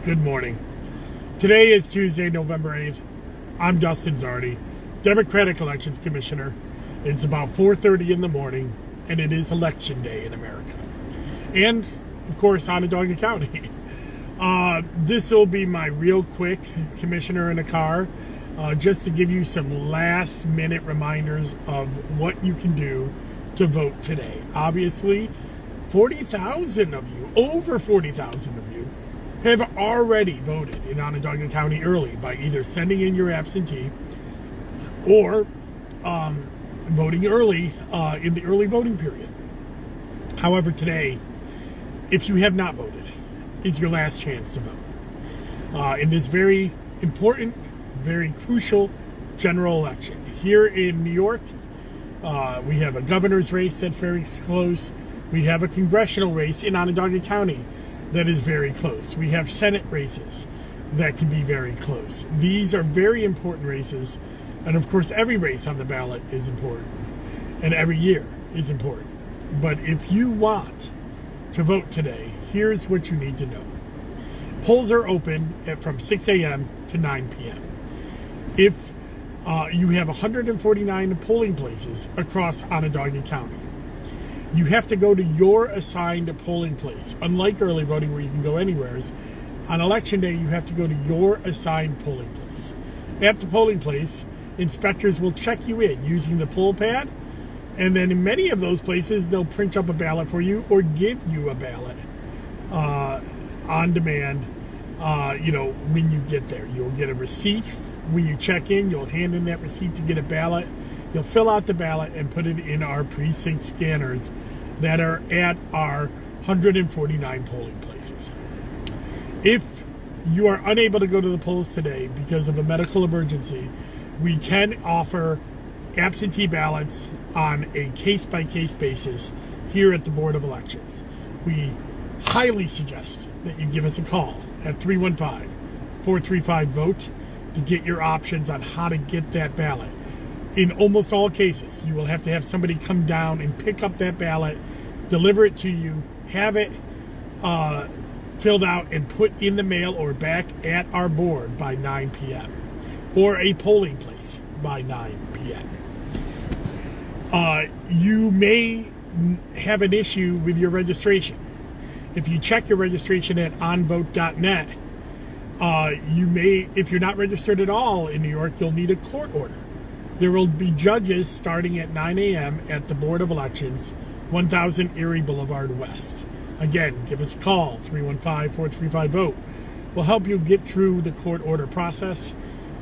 Good morning. Today is Tuesday, November 8th. I'm Dustin Zardi, Democratic Elections Commissioner. It's about 4:30 in the morning, and it is Election Day in America. And, of course, Onondaga County. This will be my real quick Commissioner in a Car, just to give you some last-minute reminders of what you can do to vote today. Obviously, 40,000 of you, over 40,000 of you, have already voted in Onondaga County early by either sending in your absentee or voting early in the early voting period. However, today, if you have not voted, is your last chance to vote in this very important, very crucial general election. Here in New York, we have a governor's race that's very close. We have a congressional race in Onondaga County that is very close. We have Senate races that can be very close. These are very important races, and of course every race on the ballot is important, and every year is important. But if you want to vote today, here's what you need to know. Polls are open from 6 a.m. to 9 p.m. If you have 149 polling places across Onondaga County, you have to go to your assigned polling place. Unlike early voting where you can go anywhere, on Election Day you have to go to your assigned polling place. At the polling place, inspectors will check you in using the poll pad, and then in many of those places they'll print up a ballot for you or give you a ballot on demand. When you get there, you'll get a receipt. When you check in, you'll hand in that receipt to get a ballot. You'll fill out the ballot and put it in our precinct scanners that are at our 149 polling places. If you are unable to go to the polls today because of a medical emergency, we can offer absentee ballots on a case-by-case basis here at the Board of Elections. We highly suggest that you give us a call at 315-435-VOTE to get your options on how to get that ballot. In almost all cases, you will have to have somebody come down and pick up that ballot, deliver it to you, have it filled out and put in the mail or back at our board by 9 p.m. or a polling place by 9 p.m. You may have an issue with your registration. If you check your registration at onvote.net, you may, if you're not registered at all in New York, you'll need a court order. There will be judges starting at 9 a.m. at the Board of Elections, 1000 Erie Boulevard West. Again, give us a call, 315-435-VOTE. We'll help you get through the court order process.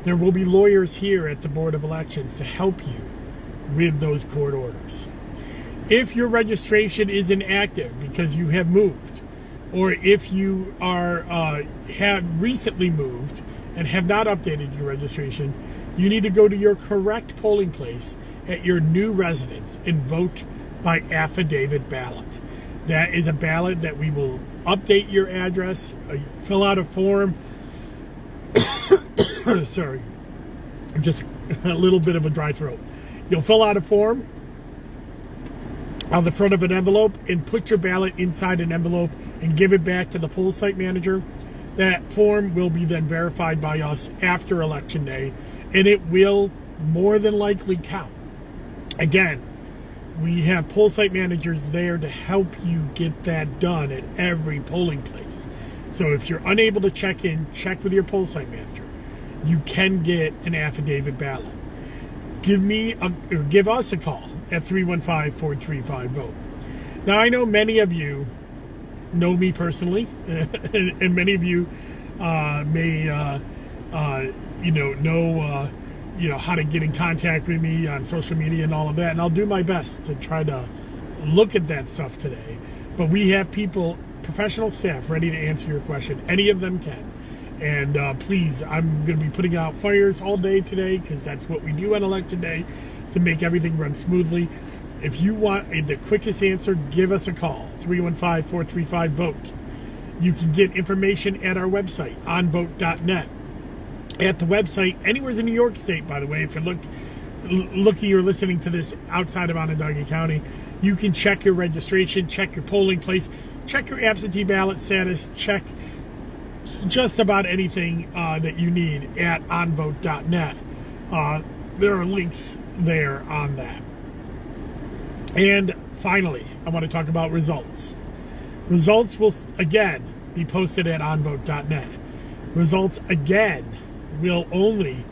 There will be lawyers here at the Board of Elections to help you with those court orders. If your registration is inactive because you have moved, or if you are have recently moved and have not updated your registration, you need to go to your correct polling place at your new residence and vote by affidavit ballot. That is a ballot that we will update your address, fill out a form. Sorry, just a little bit of a dry throat. You'll fill out a form on the front of an envelope and put your ballot inside an envelope and give it back to the poll site manager. That form will be then verified by us after Election Day, and it will more than likely count. Again, we have poll site managers there to help you get that done at every polling place. So if you're unable to check in, check with your poll site manager. You can get an affidavit ballot. Give us a call at 315-435-VOTE. Now, I know many of you know me personally, and many of you may know how to get in contact with me on social media and all of that, and I'll do my best to try to look at that stuff today. But we have people, professional staff, ready to answer your question. Any of them can. And please, I'm going to be putting out fires all day today because that's what we do on Election Day to make everything run smoothly. If you want the quickest answer, give us a call, 315-435-VOTE. You can get information at our website, onvote.net. At the website, anywhere in New York State, by the way, if you're looking or listening to this outside of Onondaga County, you can check your registration, check your polling place, check your absentee ballot status, check just about anything that you need at onvote.net. There are links there on that. And finally, I want to talk about results. Results will, again, be posted at onvote.net. Results, again, will only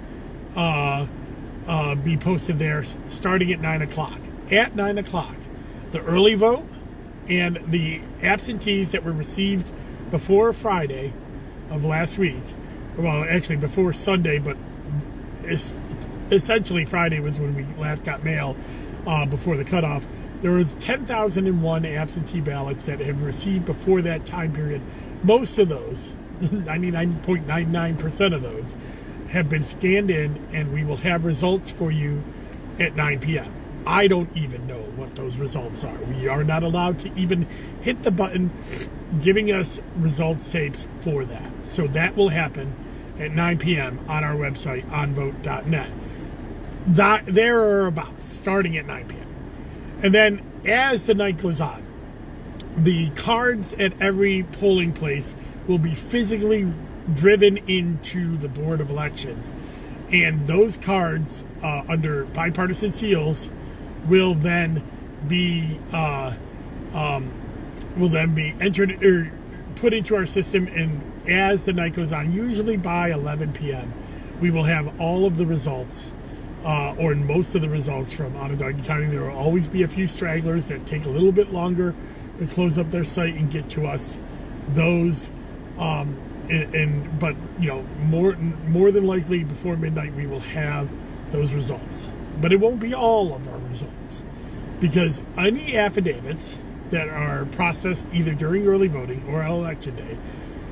be posted there starting at 9 o'clock. At 9 o'clock, the early vote and the absentees that were received before Friday of last week, well, actually before Sunday, but essentially Friday was when we last got mail before the cutoff. There was 10,001 absentee ballots that had received before that time period. Most of those, 99.99% of those, have been scanned in, and we will have results for you at 9 p.m. I don't even know what those results are. We are not allowed to even hit the button giving us results tapes for that. So that will happen at 9 p.m. on our website, onvote.net. There are about starting at 9 p.m. And then as the night goes on, the cards at every polling place will be physically driven into the Board of Elections. And those cards, under bipartisan seals, will then be entered or put into our system. And as the night goes on, usually by 11 p.m., we will have all of the results, or most of the results from Onondaga County. There will always be a few stragglers that take a little bit longer to close up their site and get to us. Those, but you know, more than likely before midnight we will have those results. But it won't be all of our results, because any affidavits that are processed either during early voting or on election day,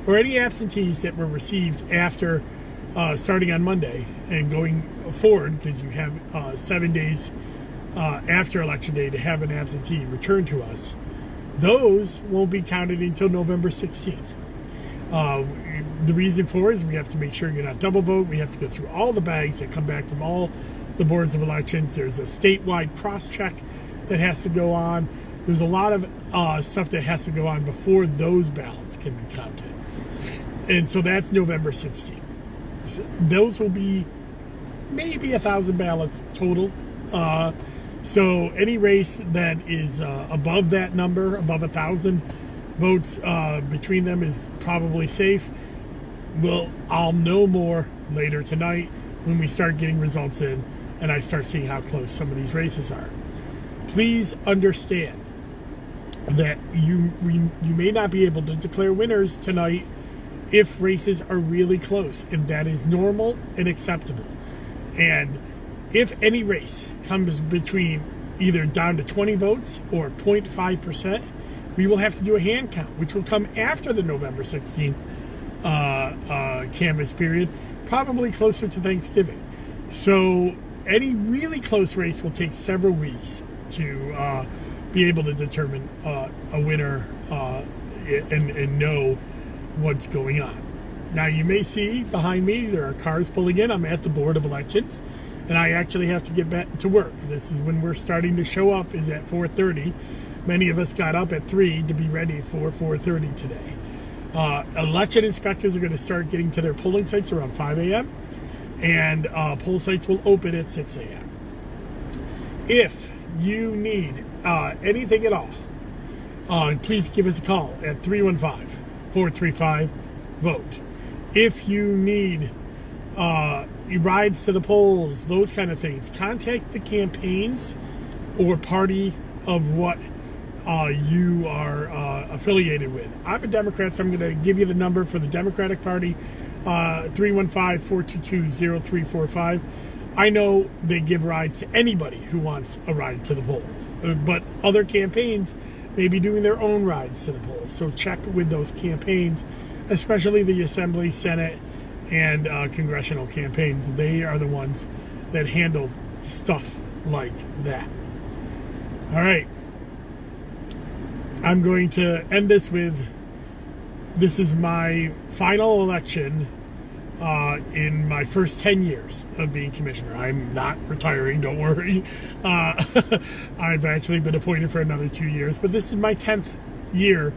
or any absentees that were received after starting on Monday and going forward, because you have 7 days after election day to have an absentee returned to us, those won't be counted until November 16th. The reason for it is we have to make sure you're not double vote. We have to go through all the bags that come back from all the boards of elections. There's a statewide cross-check that has to go on. There's a lot of stuff that has to go on before those ballots can be counted. And so that's November 16th. So those will be maybe 1,000 ballots total. So any race that is above that number, above 1,000 votes between them, is probably safe. I'll know more later tonight when we start getting results in and I start seeing how close some of these races are. Please understand that you may not be able to declare winners tonight if races are really close, and that is normal and acceptable. And if any race comes between either down to 20 votes or 0.5%, we will have to do a hand count, which will come after the November 16th canvass period, probably closer to Thanksgiving. So any really close race will take several weeks to be able to determine a winner and know what's going on. Now, you may see behind me there are cars pulling in. I'm at the Board of Elections, and I actually have to get back to work. This is when we're starting to show up, is at 4:30. Many of us got up at 3 to be ready for 4:30 today. Election inspectors are going to start getting to their polling sites around 5 a.m., and poll sites will open at 6 a.m. If you need anything at all, please give us a call at 315-435-VOTE. If you need rides to the polls, those kind of things, contact the campaigns or party of what you are affiliated with. I'm a Democrat, so I'm going to give you the number for the Democratic Party, 315-422-0345. I know they give rides to anybody who wants a ride to the polls, but other campaigns may be doing their own rides to the polls. So check with those campaigns, especially the Assembly, Senate, and congressional campaigns. They are the ones that handle stuff like that. All right. I'm going to end this with, this is my final election in my first 10 years of being commissioner. I'm not retiring, don't worry. I've actually been appointed for another 2 years, but this is my 10th year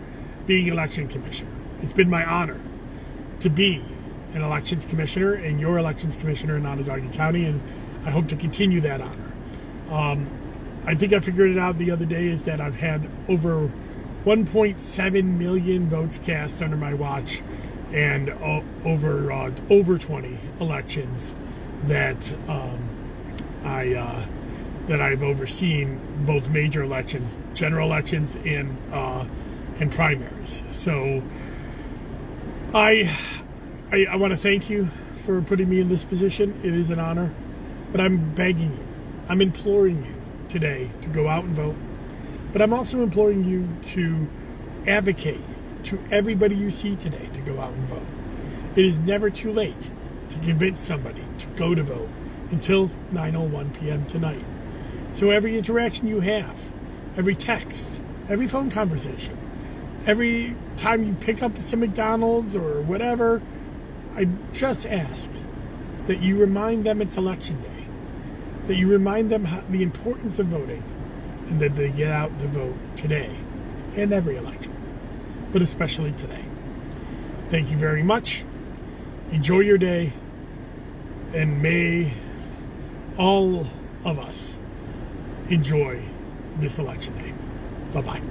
being election commissioner. It's been my honor to be an elections commissioner and your elections commissioner in Onondaga County, and I hope to continue that honor. I think I figured it out the other day is that I've had over 1.7 million votes cast under my watch, and over 20 elections that I've overseen, both major elections, general elections, and primaries. So I want to thank you for putting me in this position. It is an honor, but I'm begging you, I'm imploring you today to go out and vote. But I'm also imploring you to advocate to everybody you see today to go out and vote. It is never too late to convince somebody to go to vote until 9:01 p.m. tonight. So every interaction you have, every text, every phone conversation, every time you pick up some McDonald's or whatever, I just ask that you remind them it's election day, that you remind them the importance of voting, and that they get out to vote today and every election, but especially today. Thank you very much. Enjoy your day, and may all of us enjoy this election day. Bye-bye.